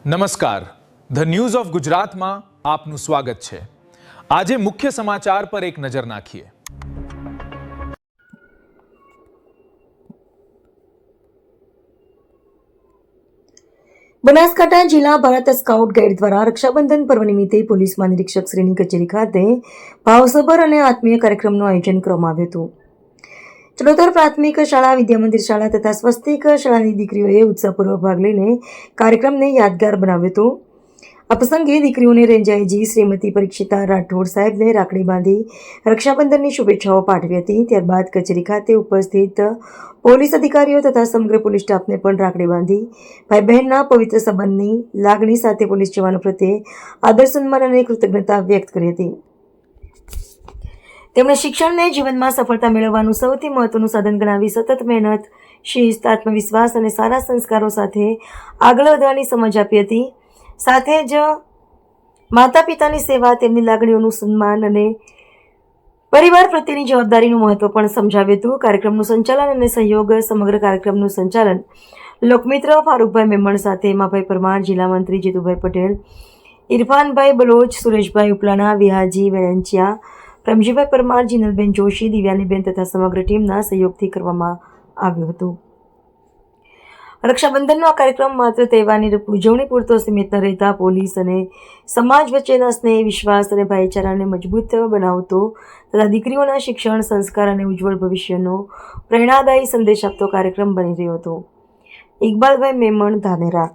નમસ્કાર, the news of ગુજરાતમાં આપનું સ્વાગત છે। આજે મુખ્ય સમાચાર પર એક નજર નાખીએ। બનાસકાંઠા જિલ્લા ભારત સ્કાઉટ ગાઈડ દ્વારા રક્ષાબંધન પર્વ નિમિત્તે પોલીસ મહાનિરીક્ષક શ્રીની કચેરી ખાતે ભાવસભર અને આત્મીય કાર્યક્રમનું આયોજન કરવામાં આવ્યું હતું। ચડોતર પ્રાથમિક શાળા, વિદ્યામંદિર શાળા તથા સ્વસ્તિક શાળાની દીકરીઓએ ઉત્સાહપૂર્વક ભાગ લઈને કાર્યક્રમને યાદગાર બનાવ્યો હતો। આ પ્રસંગે દીકરીઓને રેન્જ આઈજી શ્રીમતી પરીક્ષિતા રાઠોડ સાહેબને રાખડી બાંધી રક્ષાબંધનની શુભેચ્છાઓ પાઠવી હતી। ત્યારબાદ કચેરી ખાતે ઉપસ્થિત પોલીસ અધિકારીઓ તથા સમગ્ર પોલીસ સ્ટાફને પણ રાખડી બાંધી ભાઈ બહેનના પવિત્ર સંબંધની લાગણી સાથે પોલીસ જવાનો પ્રત્યે આદર સન્માન અને કૃતજ્ઞતા વ્યક્ત કરી હતી। તેમણે શિક્ષણને જીવનમાં સફળતા મેળવવાનું સૌથી મહત્વનું સાધન ગણાવી સતત મહેનત, શિસ્ત, આત્મવિશ્વાસ અને સારા સંસ્કારો સાથે આગળ વધવાની સમજ આપી હતી। સાથે જ માતા પિતાની સેવા, તેમની લાગણીઓનું સન્માન અને પરિવાર પ્રત્યેની જવાબદારીનું મહત્વ પણ સમજાવ્યું હતું। કાર્યક્રમનું સંચાલન અને સહયોગ સમગ્ર કાર્યક્રમનું સંચાલન લોકમિત્ર ફારૂકભાઈ મેમણ સાથે હેમાભાઈ પરમાર, જિલ્લા મંત્રી જીતુભાઈ પટેલ, ઇરફાનભાઈ બલોચ, સુરેશભાઈ ઉપલાણા, વિહાજી વેલેન્ચિયા, પ્રેમજીભાઈ પરમાર, જીનલબેન જોશી, દિવ્યાનીબેન તથા સમગ્ર ટીમના સહયોગથી કરવામાં આવ્યું હતું। રક્ષાબંધનનો આ કાર્યક્રમ માત્ર તહેવારની ઉજવણી પૂરતો સીમિત ન રહેતા પોલીસ અને સમાજ વચ્ચેના સ્નેહ, વિશ્વાસ અને ભાઈચારાને મજબૂત બનાવતો તથા દીકરીઓના શિક્ષણ, સંસ્કાર અને ઉજ્જવળ ભવિષ્યનો પ્રેરણાદાયી સંદેશ આપતો કાર્યક્રમ બની રહ્યો હતો। ઇકબાલભાઈ મેમણ, ધાનેરા।